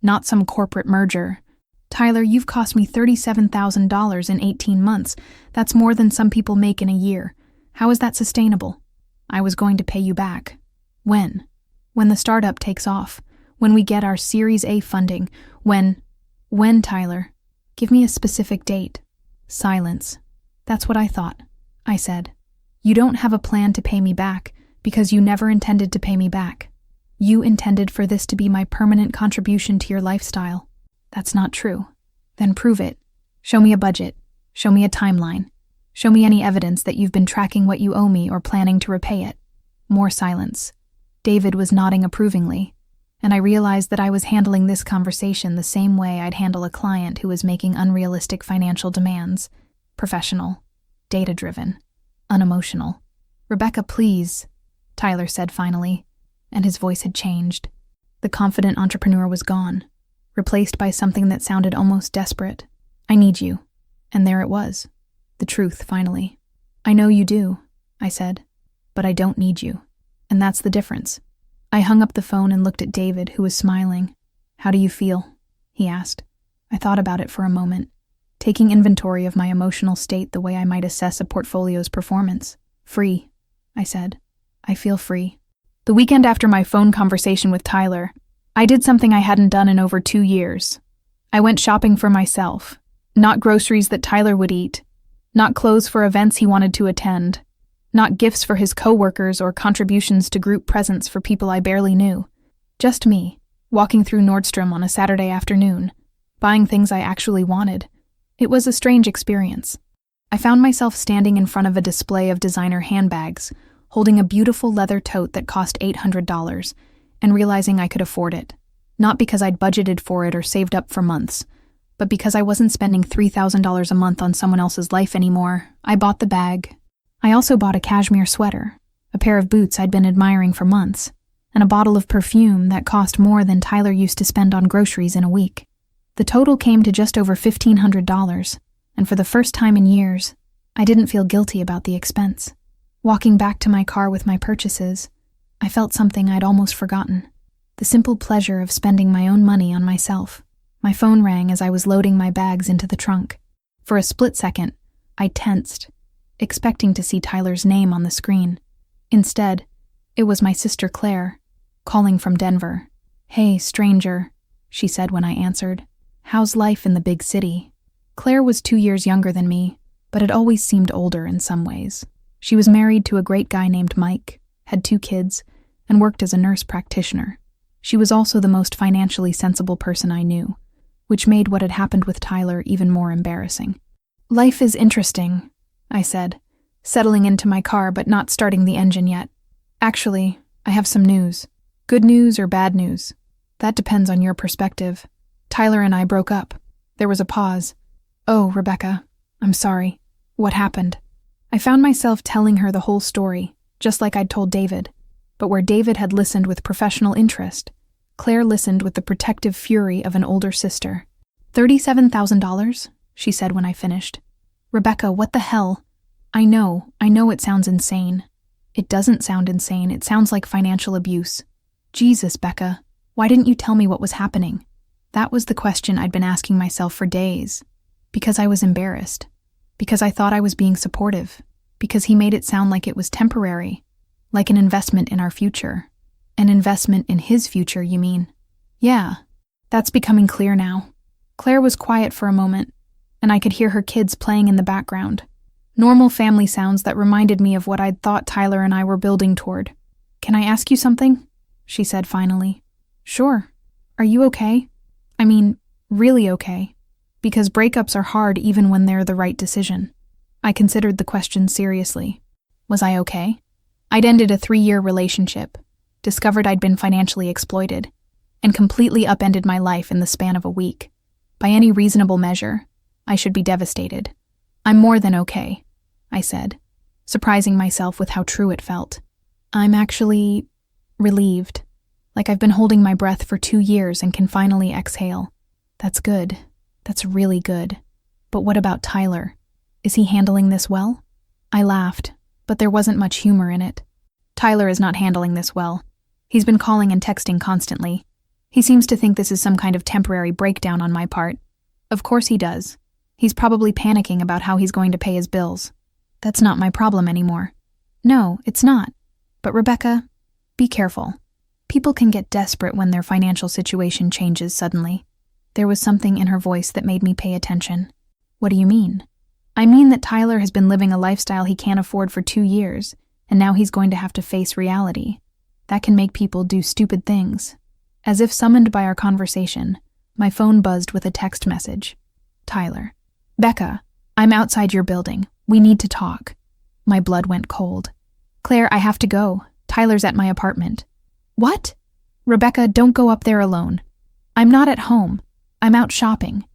not some corporate merger. Tyler, you've cost me $37,000 in 18 months. That's more than some people make in a year. How is that sustainable? I was going to pay you back. When? When the startup takes off. When we get our Series A funding. When, Tyler? Give me a specific date. Silence. That's what I thought, I said. You don't have a plan to pay me back because you never intended to pay me back. You intended for this to be my permanent contribution to your lifestyle. That's not true. Then prove it. Show me a budget. Show me a timeline. Show me any evidence that you've been tracking what you owe me or planning to repay it. More silence. David was nodding approvingly, and I realized that I was handling this conversation the same way I'd handle a client who was making unrealistic financial demands. Professional. Data-driven. Unemotional. Rebecca, please, Tyler said finally, and his voice had changed. The confident entrepreneur was gone, replaced by something that sounded almost desperate. I need you. And there it was. The truth, finally. I know you do, I said, but I don't need you. And that's the difference. I hung up the phone and looked at David, who was smiling. How do you feel? He asked. I thought about it for a moment, taking inventory of my emotional state the way I might assess a portfolio's performance. Free, I said. I feel free. The weekend after my phone conversation with Tyler, I did something I hadn't done in over 2 years. I went shopping for myself. Not groceries that Tyler would eat. Not clothes for events he wanted to attend. Not gifts for his coworkers or contributions to group presents for people I barely knew. Just me, walking through Nordstrom on a Saturday afternoon, buying things I actually wanted. It was a strange experience. I found myself standing in front of a display of designer handbags, holding a beautiful leather tote that cost $800, and realizing I could afford it. Not because I'd budgeted for it or saved up for months, but because I wasn't spending $3,000 a month on someone else's life anymore. I bought the bag. I also bought a cashmere sweater, a pair of boots I'd been admiring for months, and a bottle of perfume that cost more than Tyler used to spend on groceries in a week. The total came to just over $1,500, and for the first time in years, I didn't feel guilty about the expense. Walking back to my car with my purchases, I felt something I'd almost forgotten. The simple pleasure of spending my own money on myself. My phone rang as I was loading my bags into the trunk. For a split second, I tensed, expecting to see Tyler's name on the screen. Instead, it was my sister Claire, calling from Denver. Hey, stranger, she said when I answered. How's life in the big city? Claire was 2 years younger than me, but had always seemed older in some ways. She was married to a great guy named Mike, had 2 kids, and worked as a nurse practitioner. She was also the most financially sensible person I knew, which made what had happened with Tyler even more embarrassing. Life is interesting, I said, settling into my car but not starting the engine yet. Actually, I have some news. Good news or bad news? That depends on your perspective. Tyler and I broke up. There was a pause. Oh, Rebecca, I'm sorry. What happened? I found myself telling her the whole story, just like I'd told David. But where David had listened with professional interest, Claire listened with the protective fury of an older sister. $37,000? She said when I finished. Rebecca, what the hell? I know it sounds insane. It doesn't sound insane, it sounds like financial abuse. Jesus, Becca, why didn't you tell me what was happening? That was the question I'd been asking myself for days. Because I was embarrassed. Because I thought I was being supportive. Because he made it sound like it was temporary. Like an investment in our future. An investment in his future, you mean? Yeah, that's becoming clear now. Claire was quiet for a moment, and I could hear her kids playing in the background. Normal family sounds that reminded me of what I'd thought Tyler and I were building toward. Can I ask you something? She said finally. Sure. Are you okay? I mean, really okay. Because breakups are hard even when they're the right decision. I considered the question seriously. Was I okay? I'd ended a 3-year relationship, discovered I'd been financially exploited, and completely upended my life in the span of a week. By any reasonable measure, I should be devastated. I'm more than okay, I said, surprising myself with how true it felt. I'm actually relieved. Like I've been holding my breath for 2 years and can finally exhale. That's good. That's really good. But what about Tyler? Is he handling this well? I laughed, but there wasn't much humor in it. Tyler is not handling this well. He's been calling and texting constantly. He seems to think this is some kind of temporary breakdown on my part. Of course he does. He's probably panicking about how he's going to pay his bills. That's not my problem anymore. No, it's not. But Rebecca, be careful. People can get desperate when their financial situation changes suddenly. There was something in her voice that made me pay attention. What do you mean? I mean that Tyler has been living a lifestyle he can't afford for 2 years, and now he's going to have to face reality. That can make people do stupid things. As if summoned by our conversation, my phone buzzed with a text message. Tyler. Becca, I'm outside your building. We need to talk. My blood went cold. Claire, I have to go. Tyler's at my apartment. What? Rebecca, don't go up there alone. I'm not at home. I'm out shopping.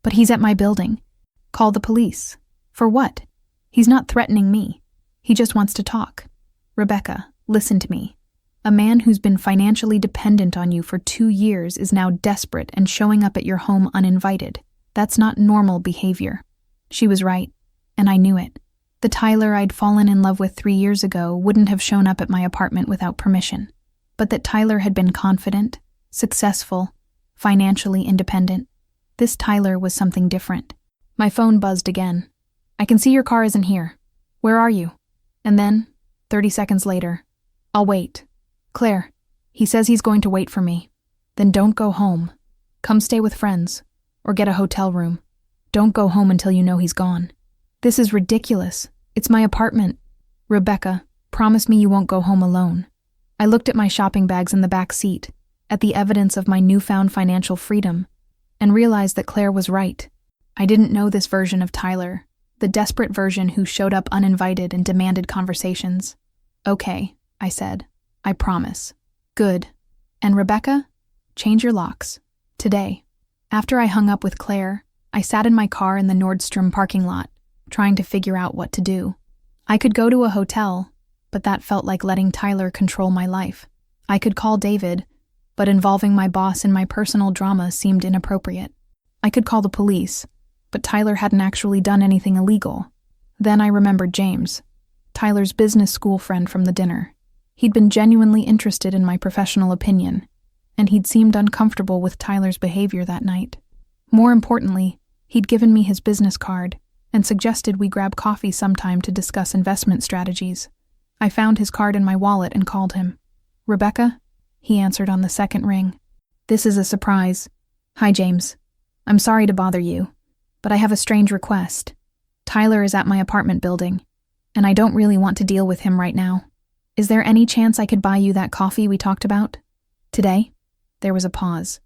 But he's at my building. Call the police. For what? He's not threatening me. He just wants to talk. Rebecca, listen to me. A man who's been financially dependent on you for 2 years is now desperate and showing up at your home uninvited. That's not normal behavior. She was right, and I knew it. The Tyler I'd fallen in love with 3 years ago wouldn't have shown up at my apartment without permission. But that Tyler had been confident, successful, financially independent. This Tyler was something different. My phone buzzed again. I can see your car isn't here. Where are you? And then, 30 seconds later, I'll wait. Claire, he says he's going to wait for me. Then don't go home. Come stay with friends, or get a hotel room. Don't go home until you know he's gone. This is ridiculous. It's my apartment. Rebecca, promise me you won't go home alone. I looked at my shopping bags in the back seat, at the evidence of my newfound financial freedom, and realized that Claire was right. I didn't know this version of Tyler, the desperate version who showed up uninvited and demanded conversations. Okay, I said. I promise. Good. And Rebecca, change your locks. Today. After I hung up with Claire, I sat in my car in the Nordstrom parking lot, trying to figure out what to do. I could go to a hotel, but that felt like letting Tyler control my life. I could call David, but involving my boss in my personal drama seemed inappropriate. I could call the police, but Tyler hadn't actually done anything illegal. Then I remembered James, Tyler's business school friend from the dinner. He'd been genuinely interested in my professional opinion, and he'd seemed uncomfortable with Tyler's behavior that night. More importantly, he'd given me his business card and suggested we grab coffee sometime to discuss investment strategies. I found his card in my wallet and called him. Rebecca? He answered on the second ring. This is a surprise. Hi, James. I'm sorry to bother you, but I have a strange request. Tyler is at my apartment building, and I don't really want to deal with him right now. Is there any chance I could buy you that coffee we talked about? Today? There was a pause.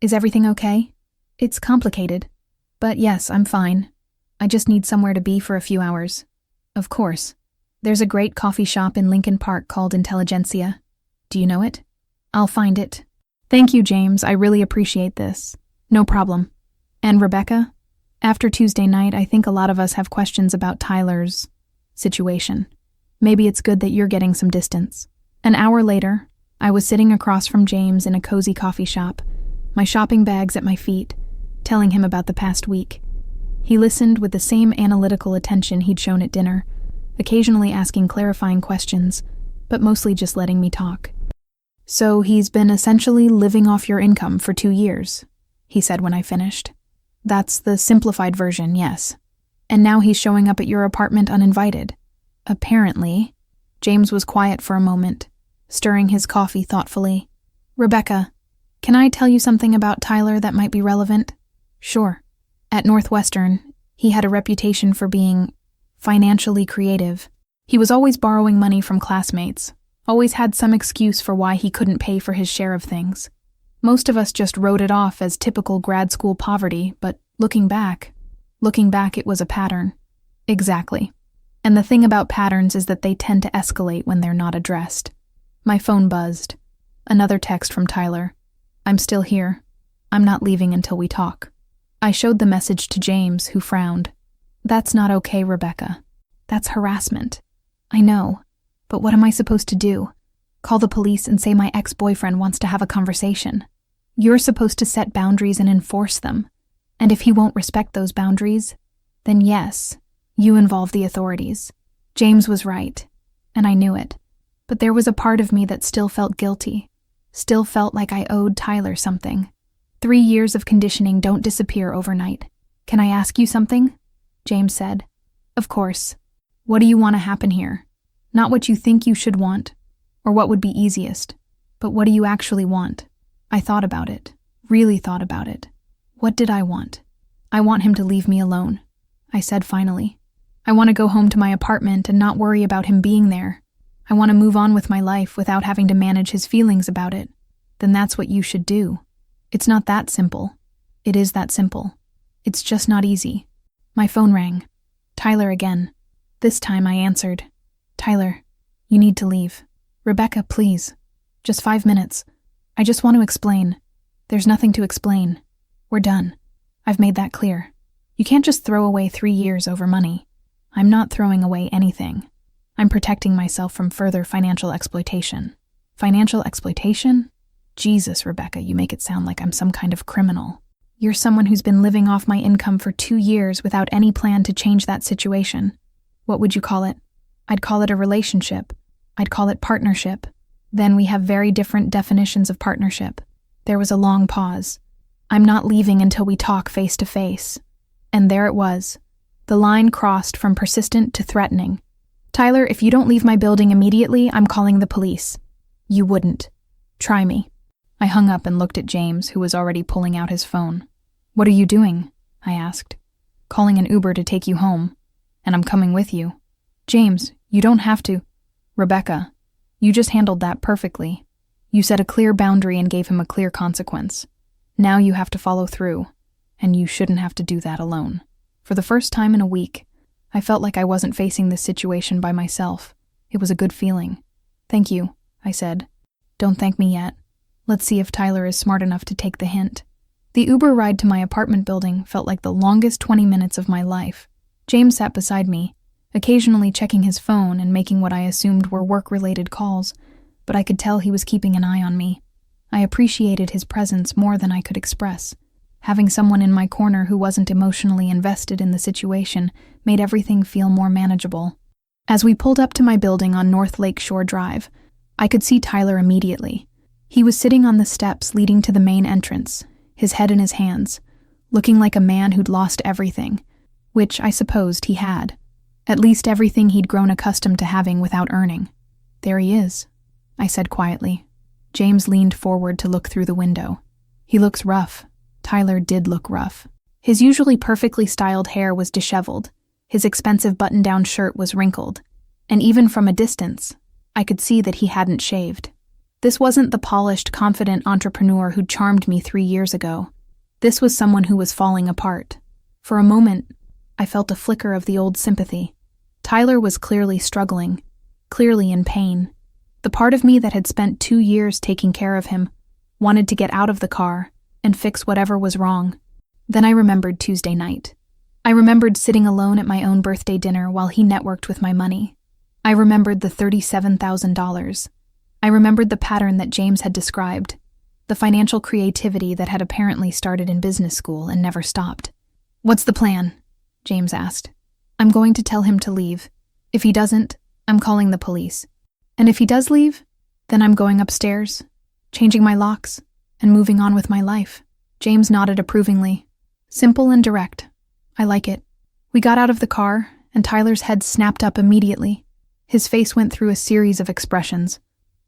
Is everything okay? It's complicated. But yes, I'm fine. I just need somewhere to be for a few hours. Of course. There's a great coffee shop in Lincoln Park called Intelligentsia. Do you know it? I'll find it. Thank you, James. I really appreciate this. No problem. And Rebecca? After Tuesday night, I think a lot of us have questions about Tyler's situation. Maybe it's good that you're getting some distance. An hour later, I was sitting across from James in a cozy coffee shop, my shopping bags at my feet, telling him about the past week. He listened with the same analytical attention he'd shown at dinner, occasionally asking clarifying questions, but mostly just letting me talk. So he's been essentially living off your income for 2 years, he said when I finished. That's the simplified version, yes. And now he's showing up at your apartment uninvited. Apparently. James was quiet for a moment, stirring his coffee thoughtfully. Rebecca, can I tell you something about Tyler that might be relevant? Sure. At Northwestern, he had a reputation for being financially creative. He was always borrowing money from classmates, always had some excuse for why he couldn't pay for his share of things. Most of us just wrote it off as typical grad school poverty, but looking back, it was a pattern. Exactly. And the thing about patterns is that they tend to escalate when they're not addressed. My phone buzzed. Another text from Tyler. I'm still here. I'm not leaving until we talk. I showed the message to James, who frowned. That's not okay, Rebecca. That's harassment. I know, but what am I supposed to do? Call the police and say my ex-boyfriend wants to have a conversation. You're supposed to set boundaries and enforce them. And if he won't respect those boundaries, then yes, you involve the authorities. James was right, and I knew it. But there was a part of me that still felt guilty, still felt like I owed Tyler something. 3 years of conditioning don't disappear overnight. Can I ask you something? James said. Of course. What do you want to happen here? Not what you think you should want, or what would be easiest, but what do you actually want? I thought about it, really thought about it. What did I want? I want him to leave me alone, I said finally. I want to go home to my apartment and not worry about him being there. I want to move on with my life without having to manage his feelings about it. Then that's what you should do. It's not that simple. It is that simple. It's just not easy. My phone rang. Tyler again. This time I answered. Tyler, you need to leave. Rebecca, please. Just 5 minutes. I just want to explain. There's nothing to explain. We're done. I've made that clear. You can't just throw away 3 years over money. I'm not throwing away anything. I'm protecting myself from further financial exploitation. Financial exploitation? Jesus, Rebecca, you make it sound like I'm some kind of criminal. You're someone who's been living off my income for 2 years without any plan to change that situation. What would you call it? I'd call it a relationship. I'd call it partnership. Then we have very different definitions of partnership. There was a long pause. I'm not leaving until we talk face to face. And there it was. The line crossed from persistent to threatening. Tyler, if you don't leave my building immediately, I'm calling the police. You wouldn't. Try me. I hung up and looked at James, who was already pulling out his phone. What are you doing? I asked. Calling an Uber to take you home. And I'm coming with you. James, you don't have to. Rebecca, you just handled that perfectly. You set a clear boundary and gave him a clear consequence. Now you have to follow through, and you shouldn't have to do that alone. For the first time in a week, I felt like I wasn't facing this situation by myself. It was a good feeling. Thank you, I said. Don't thank me yet. Let's see if Tyler is smart enough to take the hint. The Uber ride to my apartment building felt like the longest 20 minutes of my life. James sat beside me, occasionally checking his phone and making what I assumed were work-related calls, but I could tell he was keeping an eye on me. I appreciated his presence more than I could express. Having someone in my corner who wasn't emotionally invested in the situation made everything feel more manageable. As we pulled up to my building on North Lake Shore Drive, I could see Tyler immediately. He was sitting on the steps leading to the main entrance, his head in his hands, looking like a man who'd lost everything, which I supposed he had. At least everything he'd grown accustomed to having without earning. There he is, I said quietly. James leaned forward to look through the window. He looks rough. Tyler did look rough. His usually perfectly styled hair was disheveled. His expensive button-down shirt was wrinkled. And even from a distance, I could see that he hadn't shaved. This wasn't the polished, confident entrepreneur who charmed me 3 years ago. This was someone who was falling apart. For a moment, I felt a flicker of the old sympathy. Tyler was clearly struggling, clearly in pain. The part of me that had spent 2 years taking care of him wanted to get out of the car and fix whatever was wrong. Then I remembered Tuesday night. I remembered sitting alone at my own birthday dinner while he networked with my money. I remembered the $37,000. I remembered the pattern that James had described, the financial creativity that had apparently started in business school and never stopped. What's the plan? James asked. I'm going to tell him to leave. If he doesn't, I'm calling the police. And if he does leave, then I'm going upstairs, changing my locks, and moving on with my life. James nodded approvingly. Simple and direct. I like it. We got out of the car, and Tyler's head snapped up immediately. His face went through a series of expressions.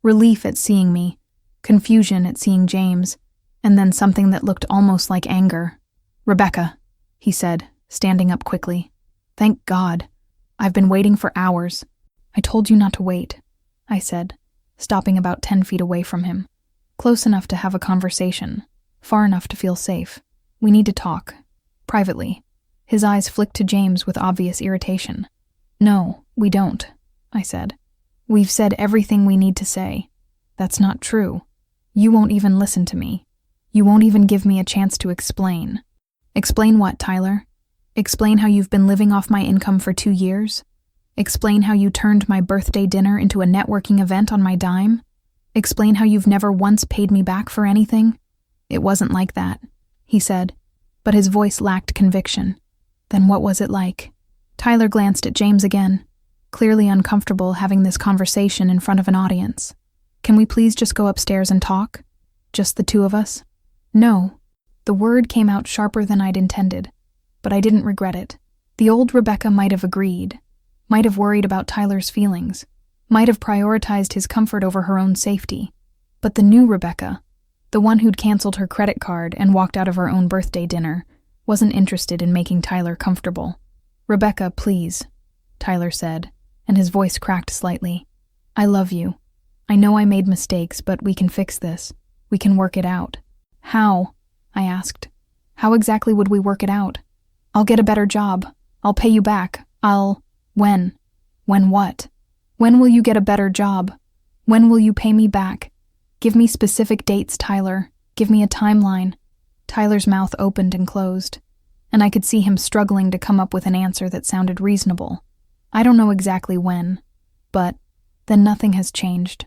Relief at seeing me, confusion at seeing James, and then something that looked almost like anger. Rebecca, he said, standing up quickly. Thank God. I've been waiting for hours. I told you not to wait, I said, stopping about 10 feet away from him. Close enough to have a conversation, far enough to feel safe. We need to talk. Privately. His eyes flicked to James with obvious irritation. No, we don't, I said. We've said everything we need to say. That's not true. You won't even listen to me. You won't even give me a chance to explain. Explain what, Tyler? Explain how you've been living off my income for 2 years? Explain how you turned my birthday dinner into a networking event on my dime? Explain how you've never once paid me back for anything? It wasn't like that, he said, but his voice lacked conviction. Then what was it like? Tyler glanced at James again, clearly uncomfortable having this conversation in front of an audience. Can we please just go upstairs and talk? Just the two of us? No. The word came out sharper than I'd intended, but I didn't regret it. The old Rebecca might have agreed, might have worried about Tyler's feelings, might have prioritized his comfort over her own safety. But the new Rebecca, the one who'd canceled her credit card and walked out of her own birthday dinner, wasn't interested in making Tyler comfortable. "Rebecca, please," Tyler said, and his voice cracked slightly. "I love you. I know I made mistakes, but we can fix this. We can work it out." "How?" I asked. "How exactly would we work it out?" "I'll get a better job. I'll pay you back. When? When what? When will you get a better job? When will you pay me back? Give me specific dates, Tyler. Give me a timeline." Tyler's mouth opened and closed, and I could see him struggling to come up with an answer that sounded reasonable. "I don't know exactly when, but then nothing has changed,"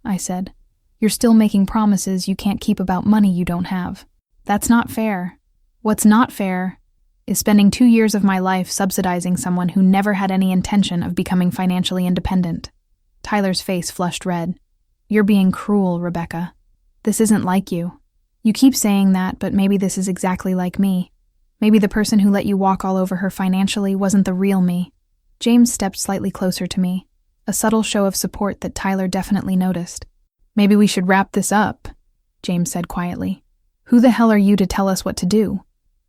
I said. "You're still making promises you can't keep about money you don't have. That's not fair. What's not fair is spending 2 years of my life subsidizing someone who never had any intention of becoming financially independent." Tyler's face flushed red. "You're being cruel, Rebecca. This isn't like you. You keep saying that, but maybe this is exactly like me. Maybe the person who let you walk all over her financially wasn't the real me." James stepped slightly closer to me, a subtle show of support that Tyler definitely noticed. "Maybe we should wrap this up," James said quietly. "Who the hell are you to tell us what to do?"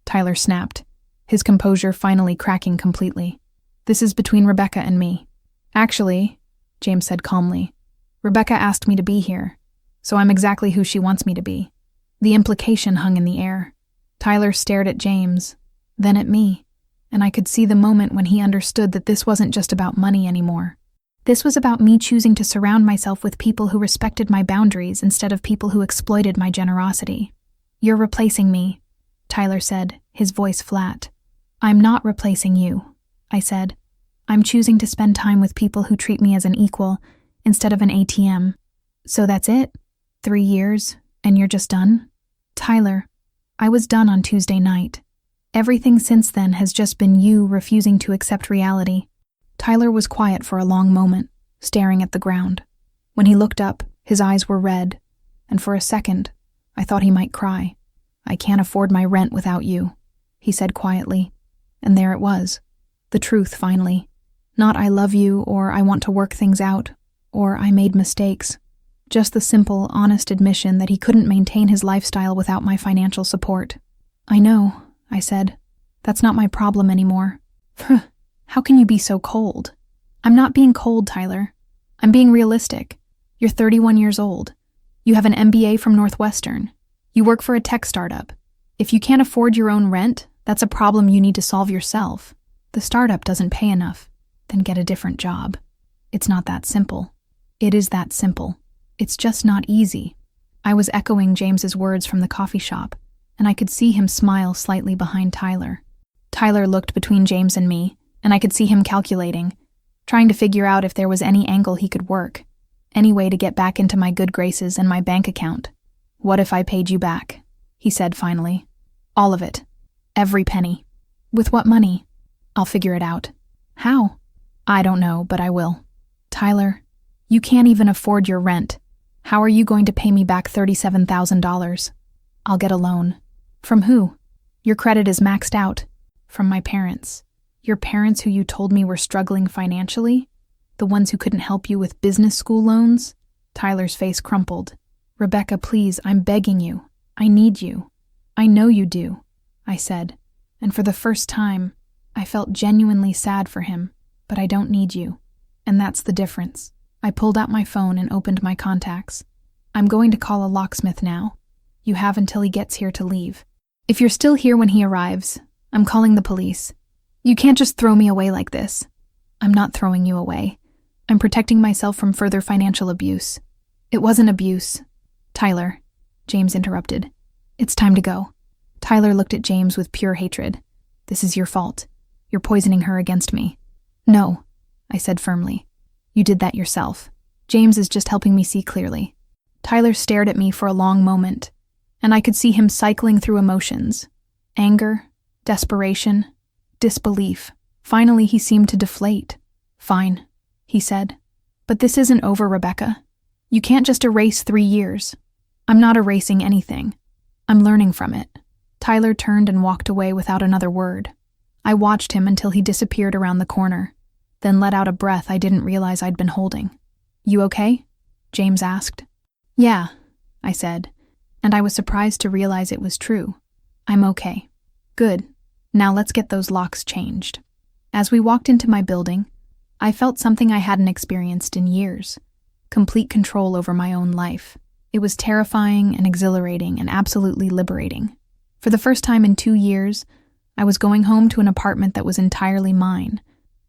Tyler snapped, his composure finally cracking completely. "This is between Rebecca and me." "Actually," James said calmly, "Rebecca asked me to be here, so I'm exactly who she wants me to be." The implication hung in the air. Tyler stared at James, then at me, and I could see the moment when he understood that this wasn't just about money anymore. This was about me choosing to surround myself with people who respected my boundaries instead of people who exploited my generosity. "You're replacing me," Tyler said, his voice flat. "I'm not replacing you," I said. "I'm choosing to spend time with people who treat me as an equal instead of an ATM." "So that's it? 3 years, and you're just done?" "Tyler, I was done on Tuesday night. Everything since then has just been you refusing to accept reality." Tyler was quiet for a long moment, staring at the ground. When he looked up, his eyes were red, and for a second, I thought he might cry. "I can't afford my rent without you," he said quietly. And there it was. The truth, finally. Not "I love you," or "I want to work things out," or "I made mistakes." Just the simple, honest admission that he couldn't maintain his lifestyle without my financial support. "I know," I said. "That's not my problem anymore." "How can you be so cold?" "I'm not being cold, Tyler. I'm being realistic. You're 31 years old. You have an MBA from Northwestern. You work for a tech startup. If you can't afford your own rent, that's a problem you need to solve yourself. The startup doesn't pay enough. Then get a different job. It's not that simple." "It is that simple. It's just not easy." I was echoing James's words from the coffee shop, and I could see him smile slightly behind Tyler. Tyler looked between James and me, and I could see him calculating, trying to figure out if there was any angle he could work, any way to get back into my good graces and my bank account. "What if I paid you back?" he said finally. "All of it. Every penny." "With what money?" "I'll figure it out." "How?" "I don't know, but I will." "Tyler, you can't even afford your rent. How are you going to pay me back $37,000? "I'll get a loan." "From who?" "Your credit is maxed out." "From my parents." "Your parents who you told me were struggling financially? The ones who couldn't help you with business school loans?" Tyler's face crumpled. "Rebecca, please, I'm begging you. I need you." "I know you do," I said, and for the first time, I felt genuinely sad for him, but I don't need you. And that's the difference. I pulled out my phone and opened my contacts. "I'm going to call a locksmith now. You have until he gets here to leave. If you're still here when he arrives, I'm calling the police. You can't just throw me away like this." "I'm not throwing you away. I'm protecting myself from further financial abuse." "It wasn't abuse." "Tyler," James interrupted. "It's time to go." Tyler looked at James with pure hatred. "This is your fault. You're poisoning her against me." "No," I said firmly. "You did that yourself. James is just helping me see clearly." Tyler stared at me for a long moment, and I could see him cycling through emotions. Anger, desperation, disbelief. Finally, he seemed to deflate. "Fine," he said. "But this isn't over, Rebecca. You can't just erase 3 years. I'm not erasing anything. I'm learning from it." Tyler turned and walked away without another word. I watched him until he disappeared around the corner, then let out a breath I didn't realize I'd been holding. "You okay?" James asked. "Yeah," I said, and I was surprised to realize it was true. "I'm okay." "Good. Now let's get those locks changed." As we walked into my building, I felt something I hadn't experienced in years: complete control over my own life. It was terrifying and exhilarating and absolutely liberating. For the first time in 2 years, I was going home to an apartment that was entirely mine,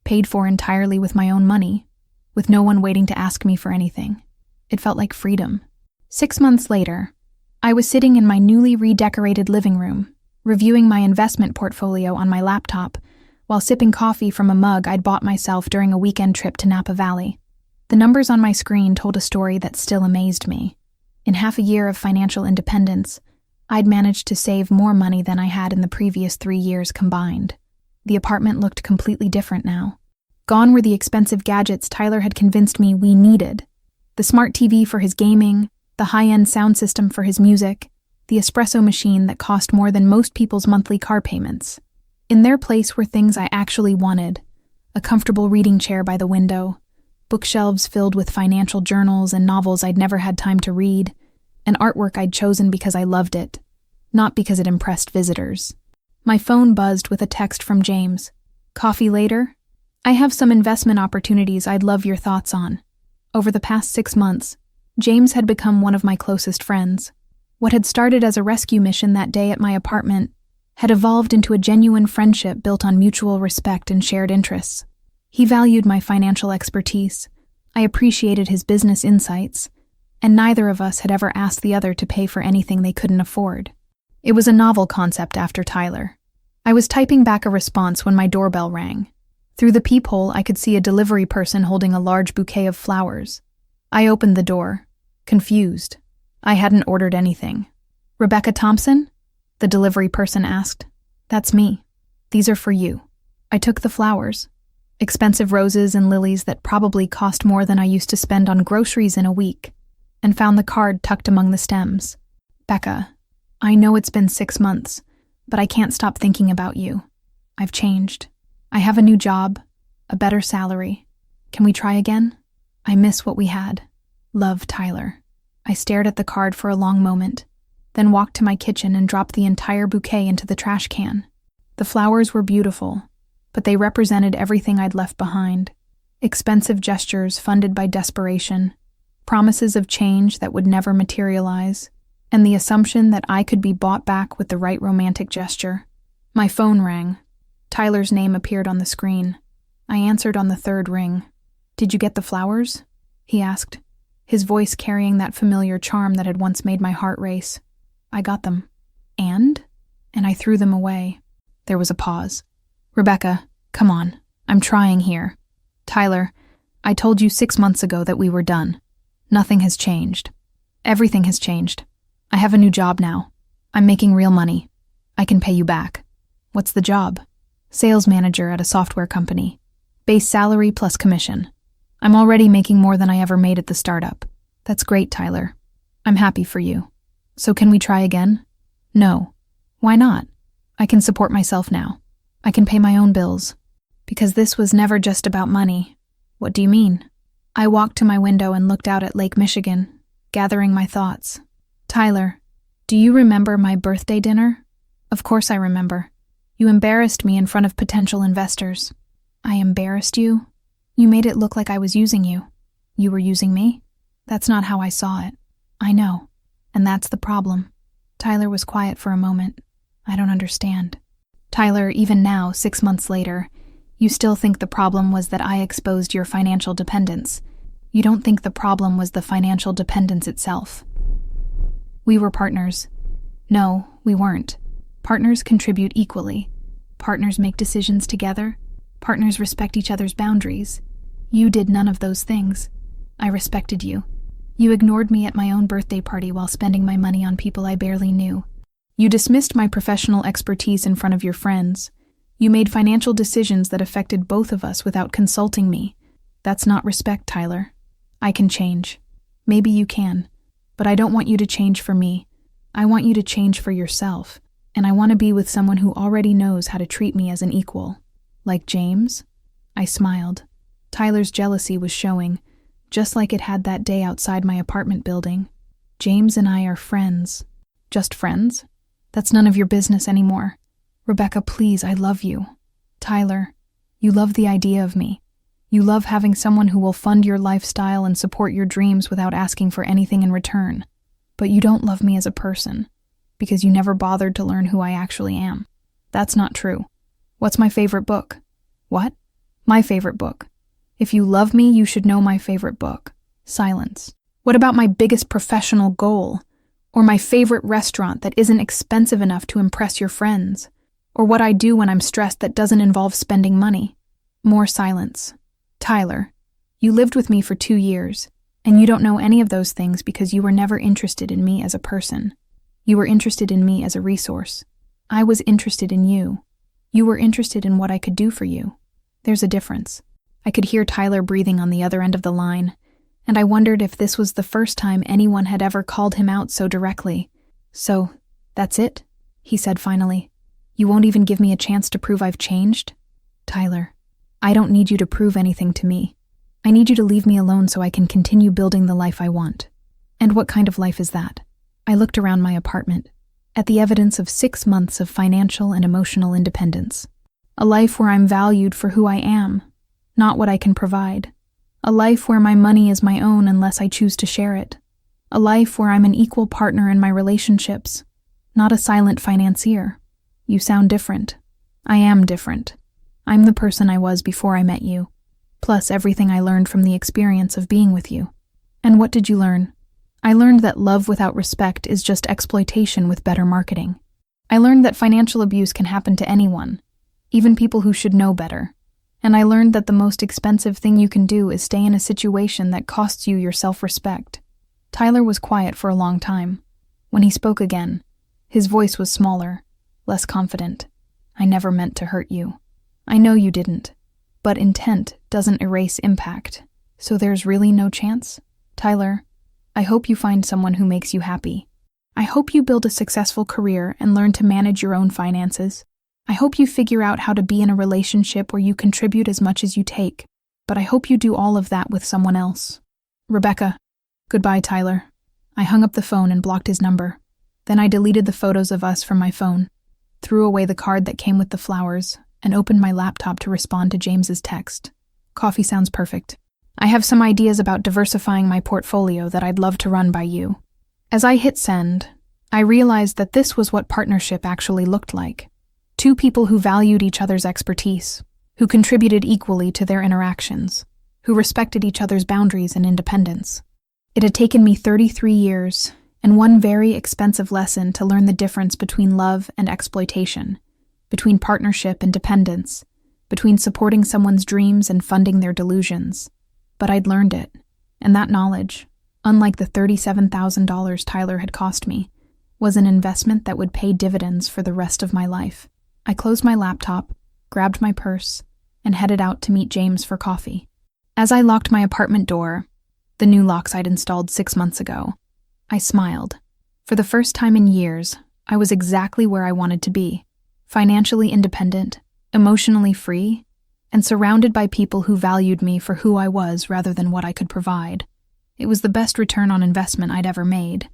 paid for entirely with my own money, with no one waiting to ask me for anything. It felt like freedom. 6 months later, I was sitting in my newly redecorated living room, reviewing my investment portfolio on my laptop, while sipping coffee from a mug I'd bought myself during a weekend trip to Napa Valley. The numbers on my screen told a story that still amazed me. In half a year of financial independence, I'd managed to save more money than I had in the previous 3 years combined. The apartment looked completely different now. Gone were the expensive gadgets Tyler had convinced me we needed. The smart TV for his gaming, the high-end sound system for his music, the espresso machine that cost more than most people's monthly car payments. In their place were things I actually wanted: a comfortable reading chair by the window, bookshelves filled with financial journals and novels I'd never had time to read, and artwork I'd chosen because I loved it, not because it impressed visitors. My phone buzzed with a text from James. "Coffee later? I have some investment opportunities I'd love your thoughts on." Over the past 6 months, James had become one of my closest friends. What had started as a rescue mission that day at my apartment had evolved into a genuine friendship built on mutual respect and shared interests. He valued my financial expertise, I appreciated his business insights, and neither of us had ever asked the other to pay for anything they couldn't afford. It was a novel concept after Tyler. I was typing back a response when my doorbell rang. Through the peephole, I could see a delivery person holding a large bouquet of flowers. I opened the door, confused. I hadn't ordered anything. "Rebecca Thompson?" the delivery person asked. "That's me. These are for you." I took the flowers, expensive roses and lilies that probably cost more than I used to spend on groceries in a week, and found the card tucked among the stems. "Becca, I know it's been 6 months, but I can't stop thinking about you. I've changed. I have a new job, a better salary. Can we try again? I miss what we had. Love, Tyler." I stared at the card for a long moment, then walked to my kitchen and dropped the entire bouquet into the trash can. The flowers were beautiful, but they represented everything I'd left behind. Expensive gestures funded by desperation, promises of change that would never materialize, and the assumption that I could be bought back with the right romantic gesture. My phone rang. Tyler's name appeared on the screen. I answered on the 3rd ring. "Did you get the flowers?" he asked, his voice carrying that familiar charm that had once made my heart race. "I got them." And I threw them away. There was a pause. "Rebecca, come on. I'm trying here. Tyler, I told you 6 months ago that we were done. Nothing has changed. Everything has changed. I have a new job now. I'm making real money. I can pay you back." "What's the job?" "Sales manager at a software company. Base salary plus commission. I'm already making more than I ever made at the startup." "That's great, Tyler. I'm happy for you. So can we try again?" "No." "Why not?" "I can support myself now. I can pay my own bills." "Because this was never just about money." "What do you mean?" I walked to my window and looked out at Lake Michigan, gathering my thoughts. "Tyler, do you remember my birthday dinner?" "Of course I remember. You embarrassed me in front of potential investors." "I embarrassed you? You made it look like I was using you." "You were using me?" "That's not how I saw it." "I know. And that's the problem." Tyler was quiet for a moment. "I don't understand." "Tyler, even now, 6 months later, you still think the problem was that I exposed your financial dependence. You don't think the problem was the financial dependence itself." "We were partners." "No, we weren't. Partners contribute equally. Partners make decisions together. Partners respect each other's boundaries. You did none of those things. I respected you. You ignored me at my own birthday party while spending my money on people I barely knew. You dismissed my professional expertise in front of your friends. You made financial decisions that affected both of us without consulting me. That's not respect, Tyler. I can change. Maybe you can. But I don't want you to change for me. I want you to change for yourself. And I want to be with someone who already knows how to treat me as an equal. Like James? I smiled. Tyler's jealousy was showing, just like it had that day outside my apartment building. James and I are friends. Just friends? That's none of your business anymore. Rebecca, please, I love you. Tyler, you love the idea of me. You love having someone who will fund your lifestyle and support your dreams without asking for anything in return. But you don't love me as a person, because you never bothered to learn who I actually am. That's not true. What's my favorite book? What? My favorite book. If you love me, you should know my favorite book. Silence. What about my biggest professional goal? Or my favorite restaurant that isn't expensive enough to impress your friends? Or what I do when I'm stressed that doesn't involve spending money? More silence. Tyler, you lived with me for 2 years, and you don't know any of those things because you were never interested in me as a person. You were interested in me as a resource. I was interested in you. You were interested in what I could do for you. There's a difference. I could hear Tyler breathing on the other end of the line, and I wondered if this was the first time anyone had ever called him out so directly. So, that's it? He said finally. You won't even give me a chance to prove I've changed? Tyler, I don't need you to prove anything to me. I need you to leave me alone so I can continue building the life I want. And what kind of life is that? I looked around my apartment, at the evidence of 6 months of financial and emotional independence. A life where I'm valued for who I am, not what I can provide. A life where my money is my own unless I choose to share it. A life where I'm an equal partner in my relationships, not a silent financier. You sound different. I am different. I'm the person I was before I met you, plus everything I learned from the experience of being with you. And what did you learn? I learned that love without respect is just exploitation with better marketing. I learned that financial abuse can happen to anyone, even people who should know better. And I learned that the most expensive thing you can do is stay in a situation that costs you your self-respect. Tyler was quiet for a long time. When he spoke again, his voice was smaller, less confident. I never meant to hurt you. I know you didn't. But intent doesn't erase impact. So there's really no chance? Tyler, I hope you find someone who makes you happy. I hope you build a successful career and learn to manage your own finances. I hope you figure out how to be in a relationship where you contribute as much as you take. But I hope you do all of that with someone else. Rebecca. Goodbye, Tyler. I hung up the phone and blocked his number. Then I deleted the photos of us from my phone, threw away the card that came with the flowers, and opened my laptop to respond to James's text. Coffee sounds perfect. I have some ideas about diversifying my portfolio that I'd love to run by you. As I hit send, I realized that this was what partnership actually looked like. 2 people who valued each other's expertise, who contributed equally to their interactions, who respected each other's boundaries and independence. It had taken me 33 years and one very expensive lesson to learn the difference between love and exploitation, between partnership and dependence, between supporting someone's dreams and funding their delusions. But I'd learned it, and that knowledge, unlike the $37,000 Tyler had cost me, was an investment that would pay dividends for the rest of my life. I closed my laptop, grabbed my purse, and headed out to meet James for coffee. As I locked my apartment door, the new locks I'd installed 6 months ago, I smiled. For the first time in years, I was exactly where I wanted to be. Financially independent, emotionally free, and surrounded by people who valued me for who I was rather than what I could provide. It was the best return on investment I'd ever made.